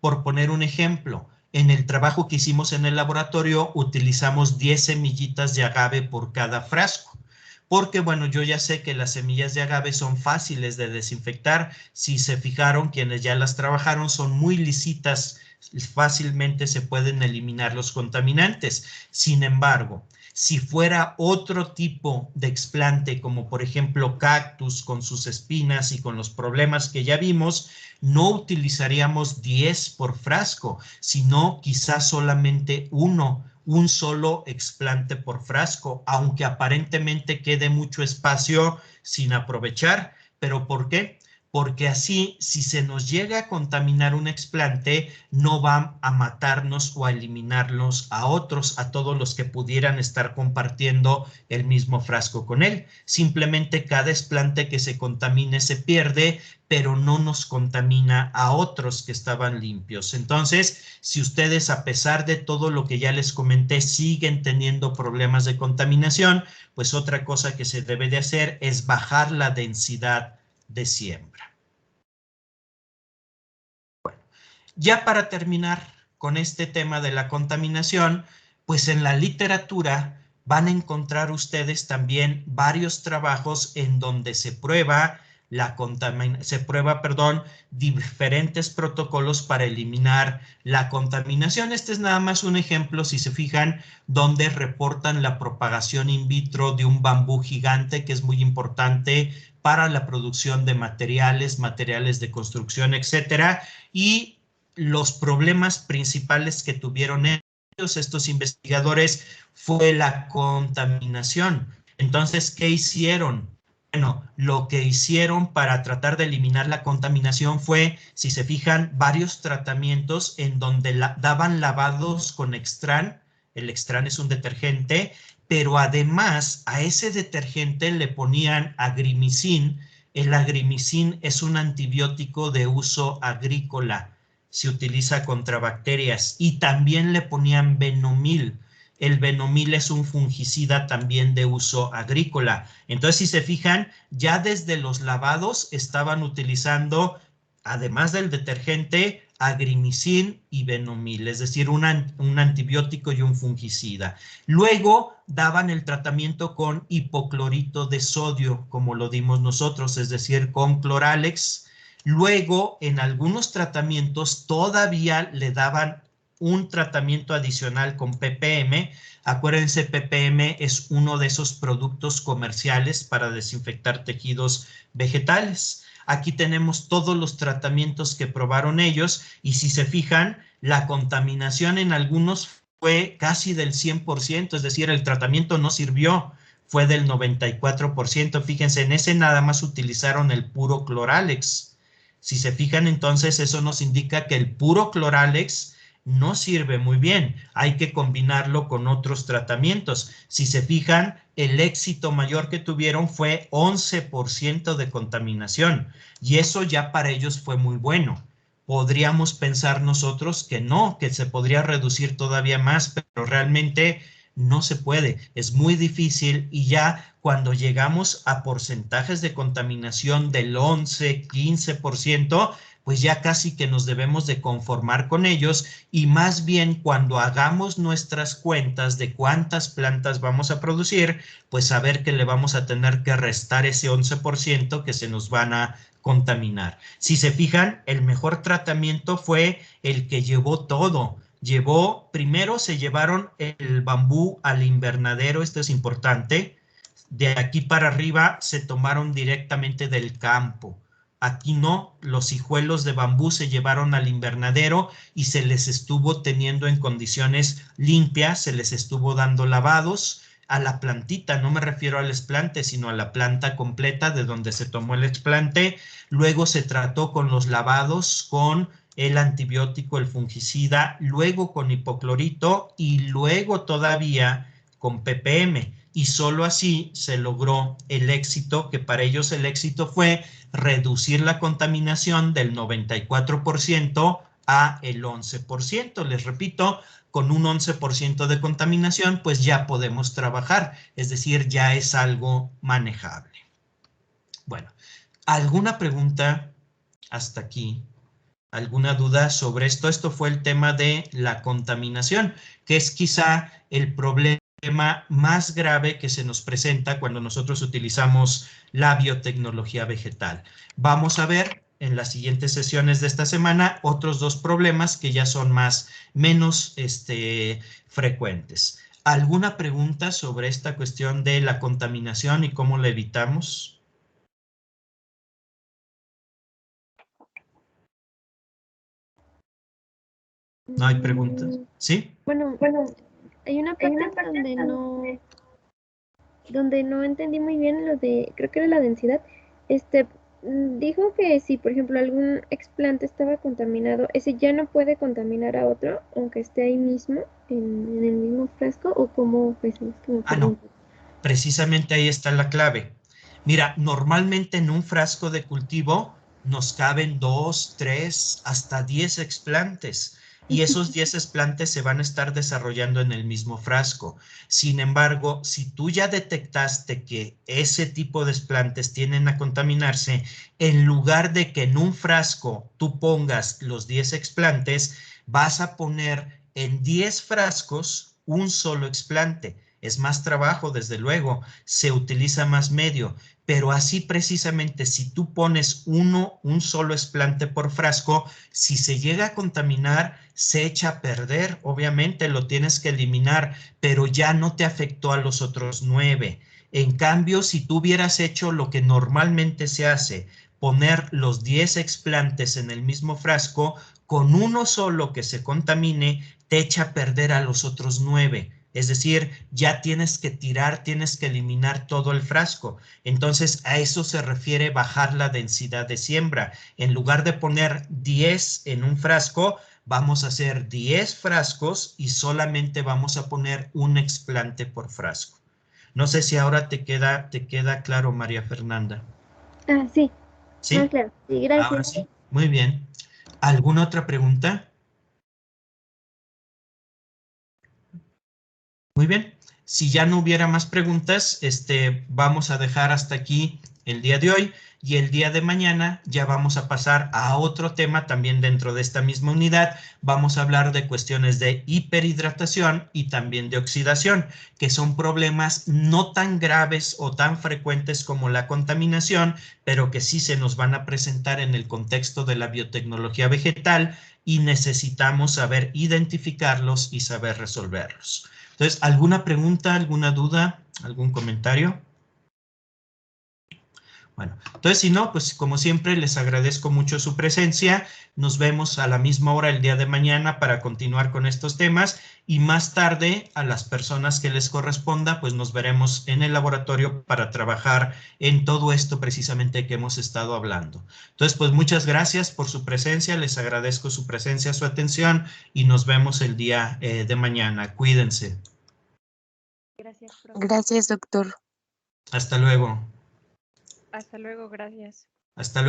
Speaker 1: Por poner un ejemplo, en el trabajo que hicimos en el laboratorio utilizamos 10 semillitas de agave por cada frasco. Porque, bueno, yo ya sé que las semillas de agave son fáciles de desinfectar. Si se fijaron, quienes ya las trabajaron, son muy lisitas, fácilmente se pueden eliminar los contaminantes. Sin embargo, si fuera otro tipo de explante, como por ejemplo cactus con sus espinas y con los problemas que ya vimos, no utilizaríamos 10 por frasco, sino quizás solamente un solo explante por frasco, aunque aparentemente quede mucho espacio sin aprovechar. ¿Pero por qué? Porque así, si se nos llega a contaminar un explante, no va a matarnos o a eliminarlos a otros, a todos los que pudieran estar compartiendo el mismo frasco con él. Simplemente cada explante que se contamine se pierde, pero no nos contamina a otros que estaban limpios. Entonces, si ustedes, a pesar de todo lo que ya les comenté, siguen teniendo problemas de contaminación, pues otra cosa que se debe de hacer es bajar la densidad de siembra. Bueno, ya para terminar con este tema de la contaminación, pues en la literatura van a encontrar ustedes también varios trabajos en donde se prueba diferentes protocolos para eliminar la contaminación. Este es nada más un ejemplo, si se fijan, donde reportan la propagación in vitro de un bambú gigante, que es muy importante para la producción de materiales de construcción, etcétera, y los problemas principales que tuvieron estos investigadores fue la contaminación. Entonces, ¿qué hicieron? Bueno, lo que hicieron para tratar de eliminar la contaminación fue, si se fijan, varios tratamientos en donde daban lavados con Extran. El Extran es un detergente, pero además a ese detergente le ponían agrimicin. El agrimicin es un antibiótico de uso agrícola, se utiliza contra bacterias, y también le ponían benomil. El benomil es un fungicida también de uso agrícola. Entonces, si se fijan, ya desde los lavados estaban utilizando, además del detergente, agrimicin y benomil, es decir, un antibiótico y un fungicida. Luego daban el tratamiento con hipoclorito de sodio, como lo dimos nosotros, es decir, con Cloralex. Luego, en algunos tratamientos todavía le daban un tratamiento adicional con ppm. Acuérdense, ppm es uno de esos productos comerciales para desinfectar tejidos vegetales. Aquí tenemos todos los tratamientos que probaron ellos, y si se fijan, la contaminación en algunos fue casi del 100%, es decir, el tratamiento no sirvió, fue del 94%. Fíjense, en ese nada más utilizaron el puro Cloralex. Si se fijan, entonces eso nos indica que el puro Cloralex no sirve muy bien, hay que combinarlo con otros tratamientos. Si se fijan, el éxito mayor que tuvieron fue 11% de contaminación, y eso ya para ellos fue muy bueno. Podríamos pensar nosotros que no, que se podría reducir todavía más, pero realmente no se puede, es muy difícil, y ya cuando llegamos a porcentajes de contaminación del 11, 15%, pues ya casi que nos debemos de conformar con ellos, y más bien cuando hagamos nuestras cuentas de cuántas plantas vamos a producir, pues saber que le vamos a tener que restar ese 11% que se nos van a contaminar. Si se fijan, el mejor tratamiento fue el que llevó todo. Primero se llevaron el bambú al invernadero, esto es importante. De aquí para arriba se tomaron directamente del campo. Aquí no, los hijuelos de bambú se llevaron al invernadero y se les estuvo teniendo en condiciones limpias, se les estuvo dando lavados. a la plantita, no me refiero al explante, sino a la planta completa de donde se tomó el explante. Luego se trató con los lavados con el antibiótico, el fungicida, luego con hipoclorito y luego todavía con ppm. Y solo así se logró el éxito, que para ellos el éxito fue reducir la contaminación del 94% a el 11%. Les repito, con un 11% de contaminación, pues ya podemos trabajar, es decir, ya es algo manejable. Bueno, ¿alguna pregunta hasta aquí? ¿Alguna duda sobre esto? Esto fue el tema de la contaminación, que es quizá el problema más grave que se nos presenta cuando nosotros utilizamos la biotecnología vegetal. Vamos a ver en las siguientes sesiones de esta semana otros dos problemas que ya son menos frecuentes. ¿Alguna pregunta sobre esta cuestión de la contaminación y cómo la evitamos? ¿No hay preguntas? ¿Sí?
Speaker 2: Bueno, hay una parte donde no entendí muy bien lo de, creo que era la densidad. Dijo que si, por ejemplo, algún explante estaba contaminado, ese ya no puede contaminar a otro, aunque esté ahí mismo, en el mismo frasco, o cómo fue eso. Es que me perdí un
Speaker 1: No,
Speaker 2: poco.
Speaker 1: precisamente ahí está la clave. Mira, normalmente en un frasco de cultivo nos caben 2, 3, hasta 10 explantes y esos 10 explantes se van a estar desarrollando en el mismo frasco. Sin embargo, si tú ya detectaste que ese tipo de explantes tienden a contaminarse, en lugar de que en un frasco tú pongas los 10 explantes, vas a poner en 10 frascos un solo explante. Es más trabajo, desde luego, se utiliza más medio, pero así precisamente si tú pones un solo explante por frasco, si se llega a contaminar, se echa a perder, obviamente lo tienes que eliminar, pero ya no te afectó a los otros 9. En cambio, si tú hubieras hecho lo que normalmente se hace, poner los 10 explantes en el mismo frasco, con uno solo que se contamine, te echa a perder a los otros 9. Es decir, ya tienes que tirar, tienes que eliminar todo el frasco. Entonces, a eso se refiere bajar la densidad de siembra. En lugar de poner 10 en un frasco, vamos a hacer 10 frascos y solamente vamos a poner un explante por frasco. No sé si ahora te queda claro, María Fernanda.
Speaker 2: Ah, sí, más
Speaker 1: ¿Sí?
Speaker 2: claro. Sí,
Speaker 1: Ahora
Speaker 2: gracias.
Speaker 1: sí. Muy bien. ¿Alguna otra pregunta? Muy bien, si ya no hubiera más preguntas, vamos a dejar hasta aquí el día de hoy y el día de mañana ya vamos a pasar a otro tema también dentro de esta misma unidad. Vamos a hablar de cuestiones de hiperhidratación y también de oxidación, que son problemas no tan graves o tan frecuentes como la contaminación, pero que sí se nos van a presentar en el contexto de la biotecnología vegetal y necesitamos saber identificarlos y saber resolverlos. Entonces, ¿alguna pregunta, alguna duda, algún comentario? Bueno, entonces si no, pues como siempre les agradezco mucho su presencia. Nos vemos a la misma hora el día de mañana para continuar con estos temas y más tarde a las personas que les corresponda, pues nos veremos en el laboratorio para trabajar en todo esto precisamente que hemos estado hablando. Entonces, pues muchas gracias por su presencia, les agradezco su presencia, su atención y nos vemos el día de mañana. Cuídense.
Speaker 2: Gracias, profe.
Speaker 3: Gracias, doctor.
Speaker 1: Hasta luego.
Speaker 2: Hasta luego, gracias.
Speaker 1: Hasta luego.